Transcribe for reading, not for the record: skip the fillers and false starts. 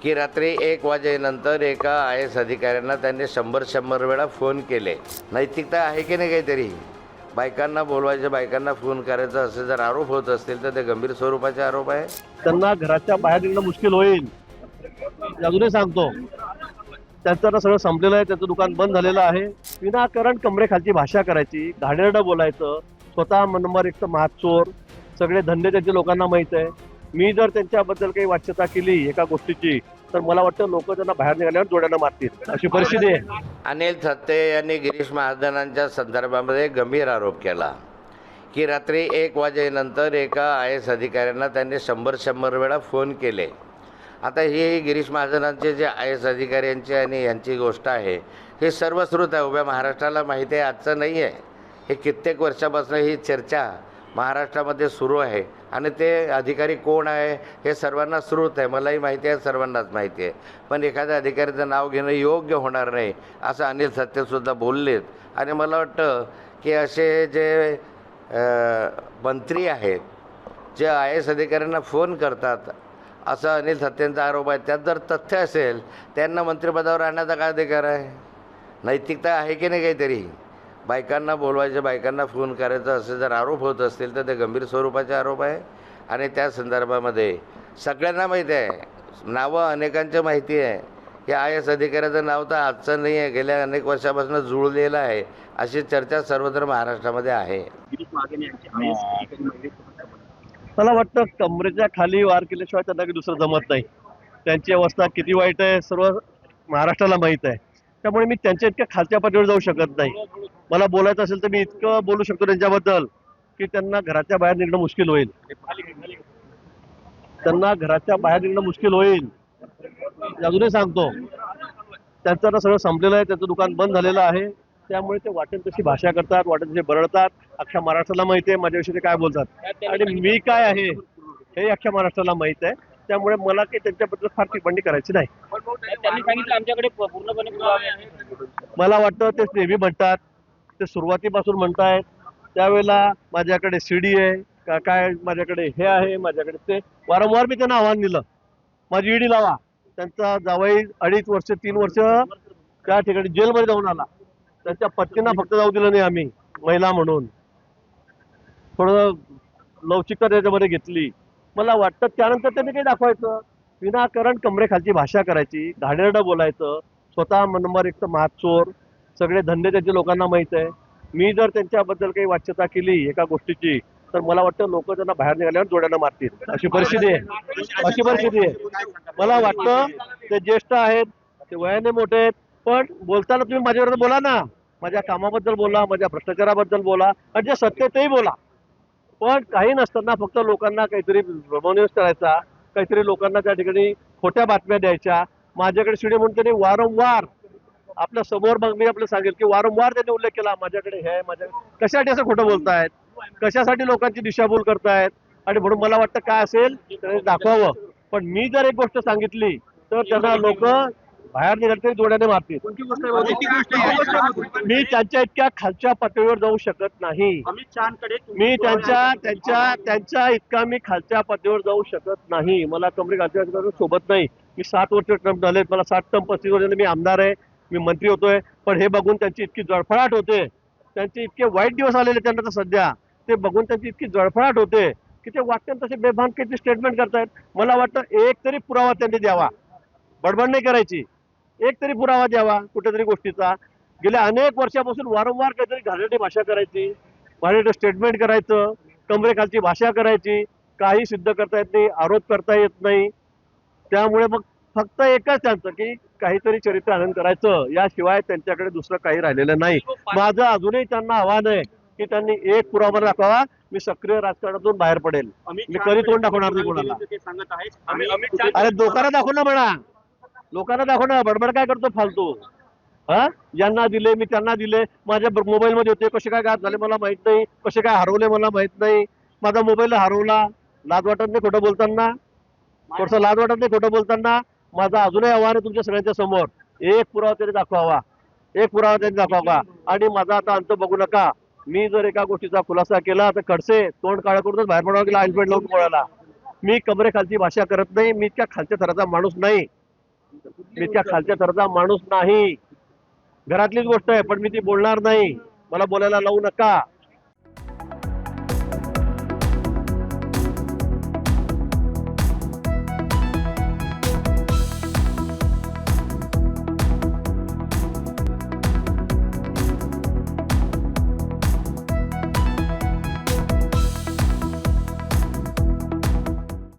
की रात्री 1 वाजेनंतर एका आय एस अधिकाऱ्यांना त्यांनी 100 वेळा फोन केले. नैतिकता आहे की नाही काहीतरी? बायकांना बोलवायचे, बायकांना फोन करायचा असे जर आरोप होत असतील तर ते गंभीर स्वरूपाचे आरोप आहे. त्यांना घराच्या बाहेर निघणं मुश्किल होईल. अजूनही सांगतो, त्यांचं आता सगळं संपलेलं आहे, त्यांचं दुकान बंद झालेलं आहे. विनाकारण कमरेखालची भाषा करायची, घाणेरडं बोलायचं, स्वतः नंबर 1 तर महाचोर, सगळे धंदे त्यांचे लोकांना माहीत आहे. मी जर त्यांच्याबद्दल काही वाच्यता केली एका गोष्टीची तर मला वाटतं लोक त्यांना बाहेर निघाल्यावर जोड्यानं मारतील, अशी परिस्थिती आहे. अनिल थत्ते यांनी गिरीश महाजनांच्या संदर्भामध्ये गंभीर आरोप केला की रात्री 1 वाजेनंतर एका आय एस अधिकाऱ्यांना त्यांनी 100 वेळा फोन केले. आता ही गिरीश महाजनांचे जे आय एस अधिकाऱ्यांची आणि यांची गोष्ट आहे हे सर्वश्रुत आहे, उभ्या महाराष्ट्राला माहिती आहे, आजचं नाही आहे. हे कित्येक वर्षापासून ही चर्चा महाराष्ट्रामध्ये सुरू आहे आणि ते अधिकारी कोण आहे हे सर्वांना श्रुत आहे, मलाही माहिती आहे, सर्वांनाच माहिती आहे. पण एखाद्या अधिकाऱ्याचं नाव घेणं योग्य होणार नाही असं अनिल थत्तेसुद्धा बोललेत. आणि मला वाटतं की असे जे मंत्री आहेत जे आय एस अधिकाऱ्यांना फोन करतात असं अनिल थत्तेंचा आरोप आहे. त्यात जर तथ्य असेल त्यांना मंत्रिपदावर आणण्याचा काय अधिकार आहे? नैतिकता आहे की नाही काहीतरी? बायकांना बोलवायचे, बायकांना फोन करायचा असे जर आरोप होत असतील तर ते गंभीर स्वरूपाचे आरोप आहे. आणि त्या संदर्भामध्ये सगळ्यांना माहिती आहे, नावं अनेकांची माहिती आहे. या आय एस अधिकाऱ्याचं नाव तर आजचं नाही आहे, गेल्या अनेक वर्षापासून जुळलेलं आहे. अशी चर्चा सर्वत्र महाराष्ट्रामध्ये आहे. मला वाटतं कमरेच्या खाली वार केल्याशिवाय त्यांना काही दुसरं जमत नाही. त्यांची अवस्था किती वाईट आहे सर्व महाराष्ट्राला माहीत आहे. त्यामुळे मी त्यांच्या इतक्या खालच्या पातळीवर जाऊ शकत नाही. मला बोलायचं असेल तर मी इतकं बोलू शकतो त्यांच्याबद्दल की त्यांना घराच्या बाहेर निघणं मुश्किल होईल. त्यांना घराच्या बाहेर निघणं मुश्किल होईल. अजूनही सांगतो, त्यांचं आता सगळं संपलेलं आहे, त्यांचं दुकान बंद झालेलं आहे. त्यामुळे ते वाटेल तशी भाषा करतात, वाटेल तसे बरळतात. अख्ख्या महाराष्ट्राला माहिती आहे माझ्याविषयी ते काय बोलतात आणि मी काय आहे हे अख्ख्या महाराष्ट्राला माहित आहे. त्यामुळे मला काही त्यांच्याबद्दल फार टिप्पणी करायची नाही. त्यांनी सांगितलं आमच्याकडे पूर्णपणे पुरावे आहेत. मला वाटतं ते नेहमी म्हणतात, ते सुरुवातीपासून म्हणतायत. त्यावेळेला माझ्याकडे सीडी आहे काय, माझ्याकडे हे आहे, माझ्याकडे ते. वारंवार मी त्यांना आव्हान दिलं, माझी ईडी लावा. त्यांचा जावई 2.5 वर्ष 3 वर्ष त्या ठिकाणी जेलमध्ये जाऊन आला. त्यांच्या पत्नींना फक्त जाऊ दिलं नाही आम्ही, महिला म्हणून थोडं लवचिकता त्याच्यामध्ये घेतली. मला वाटतं त्यानंतर त्यांनी काही दाखवायचं. विनाकारण कमरेखालची भाषा करायची, घाणेरडं बोलायचं, स्वतः नंबर 1 तर महाचोर, सगळे धंदे त्यांचे लोकांना माहीत आहे. मी जर त्यांच्याबद्दल काही वाच्यता केली एका गोष्टीची तर मला वाटतं लोक त्यांना बाहेर निघाल्यावर जोड्यानं मारतील, अशी परिस्थिती आहे. अशी परिस्थिती आहे. मला वाटतं ते ज्येष्ठ आहेत, ते वयाने मोठे आहेत, पण बोलताना तुम्ही माझ्याबरोबर बोला ना, माझ्या कामाबद्दल बोला, माझ्या भ्रष्टाचाराबद्दल बोला आणि जे सत्य तेही बोला. पण काही नसताना फक्त लोकांना काहीतरी भ्रमनिवेश करायचा, काहीतरी लोकांना त्या ठिकाणी खोट्या बातम्या द्यायच्या. माझ्याकडे शिडी म्हणून त्यांनी वारंवार आपल्या समोर, मग मी आपलं सांगेल की वारंवार त्यांनी उल्लेख केला माझ्याकडे हे, माझ्या कशासाठी असं खोटं बोलतायत, कशासाठी लोकांची दिशाभूल करतायत. आणि म्हणून मला वाटतं काय असेल त्याने दाखवावं. पण मी जर एक गोष्ट सांगितली तर त्यांना लोक बाहेर निघाल तरी जोड्याने मारतील. मी त्यांच्या इतक्या खालच्या पातळीवर जाऊ शकत नाही. मी त्यांच्या इतका मी खालच्या पातळीवर जाऊ शकत नाही. मला कमरे खालच्या सोबत नाही. मी 7 वर्ष ट्रम्प झाले, मला 60 टर्म 35 वर्षांनी मी आमदार आहे, मी मंत्री होतोय. पण हे बघून त्यांची इतकी जळफळाट होते, त्यांचे इतके वाईट दिवस आलेले त्यांना तर सध्या, ते बघून त्यांची इतकी जळफळाट होते की ते वाटतं तसे बेभान काही स्टेटमेंट करतायत. मला वाटतं एक तरी पुरावा त्यांनी द्यावा, बडबड नाही करायची. एक तरी पुरावा द्यावा कुठेतरी गोष्टीचा. गेल्या अनेक वर्षापासून वारंवार काहीतरी घाणेरडी भाषा करायची, घाणेरडं स्टेटमेंट करायचं, कमरेखालची भाषा करायची, काही सिद्ध करता येत नाही, आरोप करता येत नाही. त्यामुळे मग फक्त एकच त्यांचं की काहीतरी चरित्र आनंद करायचं, याशिवाय त्यांच्याकडे दुसरं काही राहिलेलं नाही. माझं अजूनही त्यांना आव्हान आहे की त्यांनी एक पुरावा दाखवा, मी सक्रिय राजकारणातून बाहेर पडेल. मी कधी तोंड दाखवणार नाही कोणाला. अरे लोकांना दाखव ना म्हणा, लोकांना दाखव ना. बडबड काय करतो फालतू? हा, यांना दिले, मी त्यांना दिले, माझ्या मोबाईल मध्ये होते, कसे काय गायब झाले मला माहित नाही, कसे काय हरवले मला माहित नाही. माझा मोबाईल हरवला, लाज वाटत नाही खोटं बोलताना? थोडंसं लाज वाटत नाही खोटं बोलताना? माझा अजूनही आव्हान आहे तुमच्या सगळ्यांच्या समोर, एक पुरावा तरी दाखवावा, एक पुरावा तरी दाखवावा. आणि माझा आता अंत बघू नका. मी जर एका गोष्टीचा खुलासा केला तर खडसे तोंड काळं करूनच बाहेर पडावं गेला, आईलपेट लावून बोलायला. मी कमरेखालची भाषा करत नाही, मी इतक्या खालच्या थराचा माणूस नाही. मी इतक्या खालच्या थराचा माणूस नाही. घरातलीच गोष्ट आहे, पण मी ती बोलणार नाही. मला बोलायला लावू नका.